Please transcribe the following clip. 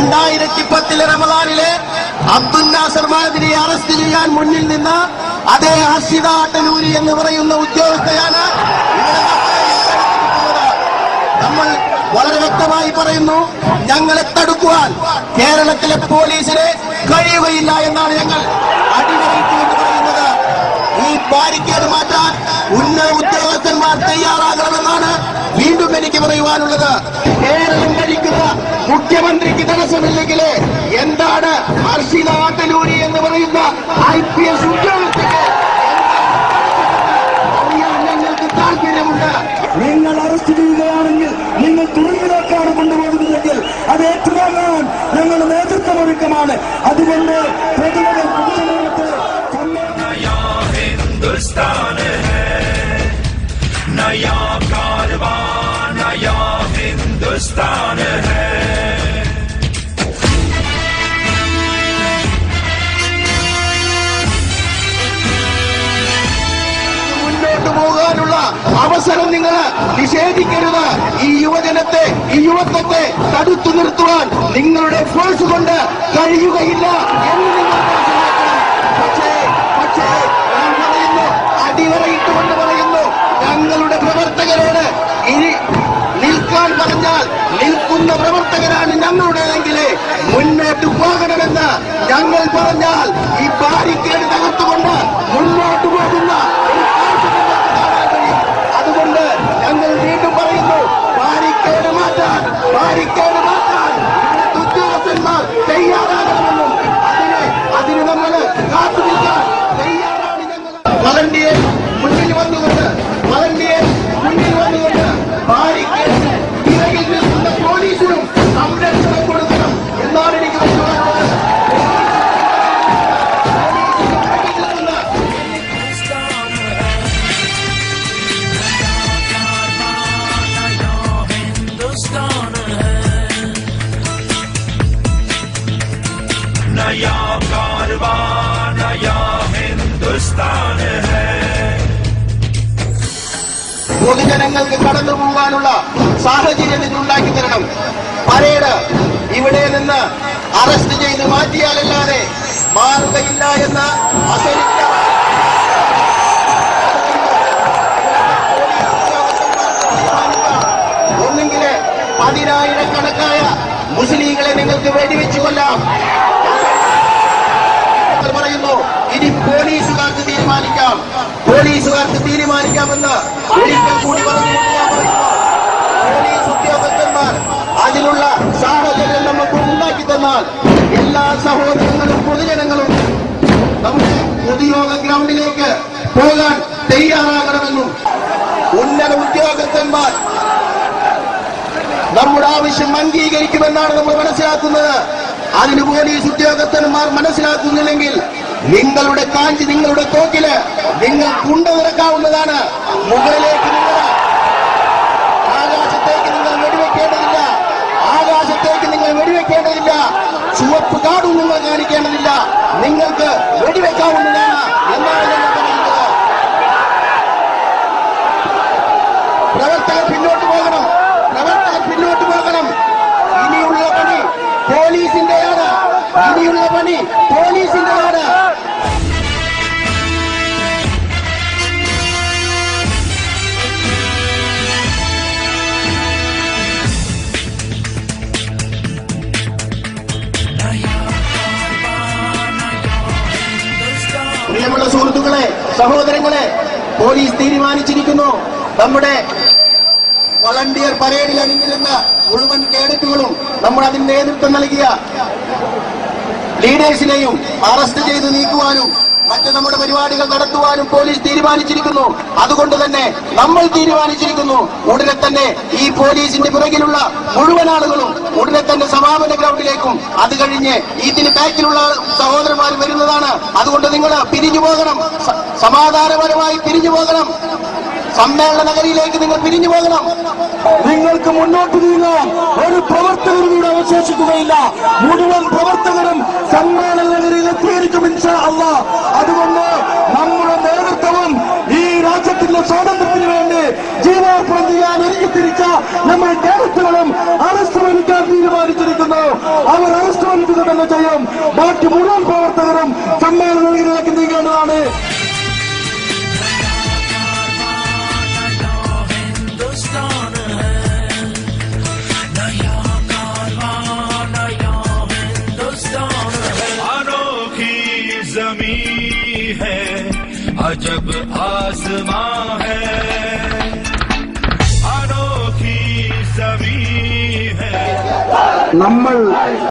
2010 റമദാനിലെ അബ്ദുൽ നാസർ മാദിരിയെ അറസ്റ്റ് ചെയ്യാൻ മുന്നിൽ നിന്ന് അതേ ഹർഷിത ആട്ടലൂരി എന്ന് പറയുന്ന ഉദ്യോഗസ്ഥയാണ് നമ്മൾ വളരെ വ്യക്തമായി പറയുന്നു. ഞങ്ങളെ തടുക്കുവാൻ കേരളത്തിലെ പോലീസിന് കഴിയുകയില്ല എന്നാണ് ഞങ്ങൾ അടിവരയിട്ടുകൊണ്ട് പറയുന്നത്. ഈ ബാരിക്കേഡ് മാറ്റാൻ ഉന്നത ഉദ്യോഗസ്ഥന്മാർ തയ്യാറാകണമെന്നാണ് വീണ്ടും എനിക്ക് പറയുവാനുള്ളത്. കേരളം ഭരിക്കുന്ന മുഖ്യമന്ത്രിക്ക് തടസ്സമില്ലെങ്കിൽ എന്താണ് ഹർഷിത ആട്ടലൂരി എന്ന് പറയുന്ന IPS ഉദ്യോഗസ്ഥർക്ക് അറിയാൻ ഞങ്ങൾക്ക് താല്പര്യമുണ്ട്. നിങ്ങൾ അറസ്റ്റ് ചെയ്യുകയാണെങ്കിൽ, നിങ്ങൾ തുറങ്ങിലേക്കാണ് കൊണ്ടുപോകുന്നതെങ്കിൽ അത് ഏറ്റുവാങ്ങാൻ ഞങ്ങൾ നേതൃത്വം ഒരുക്കമാണ്. അതുകൊണ്ട് പൊതുജനത്തെ മുന്നോട്ട് പോകാനുള്ള അവസരം നിങ്ങൾ നിഷേധിക്കരുത്. ഈ യുവജനത്തെ, ഈ യുവത്വത്തെ തടുത്തു നിർത്തുവാൻ നിങ്ങളുടെ ഫോഴ്സ് കൊണ്ട് കഴിയുകയില്ല എന്ന് നിങ്ങൾ മനസ്സിലാക്കണം. പക്ഷേ ഞാൻ പറയുന്നു, അടിവരയിട്ടുകൊണ്ട് പറയുന്നു, ഞങ്ങളുടെ പ്രവർത്തകരോട് ഇനി നിൽക്കാൻ പറഞ്ഞാൽ നിൽക്കുന്ന പ്രവർത്തകരാണ് ഞങ്ങളുടേതെങ്കിൽ മുന്നോട്ട് പോകണമെന്ന് ഞങ്ങൾ പറഞ്ഞാൽ ഈ ബാരിക്കേഡ് തകർത്തുകൊണ്ട് മുന്നോട്ട് പോകുന്ന അതുകൊണ്ട് ഞങ്ങൾ വീണ്ടും പറയുന്നു, ബാരിക്കേഡ് മാറ്റാൻ ഉദ്യോഗസ്ഥന്മാർ തയ്യാറാകണമെന്നും അതിന് നമ്മൾ കാത്തു നിൽക്കാൻ തയ്യാറാണ് ഞങ്ങൾ. വളണ്ടിയേഴ്സ് മുന്നിൽ വന്നുകൊണ്ട് ബാരിക്കേഡ് പിറകിൽ നിൽക്കുന്ന പോലീസിനും സംരക്ഷണം കൊടുക്കണം എന്നാണ് എനിക്ക് മനസ്സിലാക്കുന്നത്. പൊതുജനങ്ങൾക്ക് കടന്നു പോകാനുള്ള സാഹചര്യം ഉണ്ടാക്കി തരണം. പരേഡ് ഇവിടെ നിന്ന് അറസ്റ്റ് ചെയ്ത് മാറ്റിയാലല്ലാതെ മാറുകയില്ല എന്ന ഒന്നെങ്കിൽ 10,000-കണക്കായ മുസ്ലിങ്ങളെ നിങ്ങൾക്ക് വെടിവെച്ചു കൊല്ലാം. പറയുന്നു, ഇനി പോലീസുകാർക്ക് തീരുമാനിക്കാമെന്ന് ഒരിക്കൽ കൂടി പറഞ്ഞു. പോലീസ് ഉദ്യോഗസ്ഥന്മാർ അതിനുള്ള സാഹചര്യം നമുക്ക് ഉണ്ടാക്കി തന്നാൽ എല്ലാ സഹോദരങ്ങളും പൊതുജനങ്ങളും നമ്മുടെ പൊതുയോഗ ഗ്രൗണ്ടിലേക്ക് പോകാൻ തയ്യാറാകണമെന്നും ഉന്നത ഉദ്യോഗസ്ഥന്മാർ നമ്മുടെ ആവശ്യം അംഗീകരിക്കുമെന്നാണ് നമ്മൾ മനസ്സിലാക്കുന്നത്. അതിന് പോലീസ് ഉദ്യോഗസ്ഥന്മാർ മനസ്സിലാക്കുന്നില്ലെങ്കിൽ നിങ്ങളുടെ കാഞ്ചി, നിങ്ങളുടെ തോക്കില് നിങ്ങൾ കൊണ്ടുനിറക്കാവുന്നതാണ്. മുകളിലേക്ക് ആകാശത്തേക്ക് നിങ്ങൾ വെടിവെക്കേണ്ടതില്ല. ചുവപ്പ് കാടും നിങ്ങൾ കാണിക്കേണ്ടതില്ല. നിങ്ങൾക്ക് വെടിവെക്കാവുന്നതാണ് എന്നാണ് ഞങ്ങൾ പറയുന്നത്. പ്രവർത്തകർ പിന്നോട്ട് പോകണം. ഇനിയുള്ള പണി പോലീസിന്റെയാണ്. പ്രിയമുള്ള സുഹൃത്തുക്കളെ, സഹോദരങ്ങളെ, പോലീസ് തീരുമാനിച്ചിരിക്കുന്നു. നമ്മുടെ വളണ്ടിയർ പരേഡിൽ അണിനിരുന്ന മുഴുവൻ കേഡറ്റുകളും നമ്മൾ അതിന് നേതൃത്വം നൽകിയ ലീഡേഴ്സിനെയും അറസ്റ്റ് ചെയ്ത് നീക്കുവാനും മറ്റ് നമ്മുടെ പരിപാടികൾ നടത്തുവാനും പോലീസ് തീരുമാനിച്ചിരിക്കുന്നു. അതുകൊണ്ട് തന്നെ നമ്മൾ തീരുമാനിച്ചിരിക്കുന്നു, ഉടനെ തന്നെ ഈ പോലീസിന്റെ പിറകിലുള്ള മുഴുവൻ ആളുകളും ഉടനെ തന്നെ സമാപന ഗ്രൗണ്ടിലേക്കും അത് കഴിഞ്ഞ് ഇതിന് ബാക്കിലുള്ള സഹോദരന്മാർ വരുന്നതാണ്. അതുകൊണ്ട് നിങ്ങൾ പിരിഞ്ഞു പോകണം, സമാധാനപരമായി പിരിഞ്ഞു പോകണം. സമ്മേളന നഗരിയിലേക്ക് നിങ്ങൾ പിരിഞ്ഞു പോകണം. നിങ്ങൾക്ക് മുന്നോട്ട് നീങ്ങാൻ ഒരു പ്രവർത്തകരും കൂടെ അവശേഷിക്കുകയില്ല. മുഴുവൻ പ്രവർത്തകരും സമ്മേളന നഗരിയിൽ എത്തിയിരിക്കും ഇൻഷാ അല്ലാഹ്. അതുകൊണ്ട് നമ്മുടെ നേതൃത്വവും ഈ രാജ്യത്തിന്റെ സ്വാതന്ത്ര്യത്തിന് വേണ്ടി ജീവാർപ്പണം ചെയ്യാൻ ഒരുങ്ങിത്തിരിച്ച നമ്മുടെ കേരളത്തിലും അറസ്റ്റ് വരിക്കാൻ തീരുമാനിച്ചിരിക്കുന്നു. അവർ നടത്തുക തന്നെ ചെയ്യും. ബാക്കി മുഴുവൻ പ്രവർത്തകരും സമ്മേളനങ്ങളിലേക്ക് നീങ്ങേണ്ടതാണ്. अजब आसमां है, अनोखी ज़मीं है. നമ്മൾ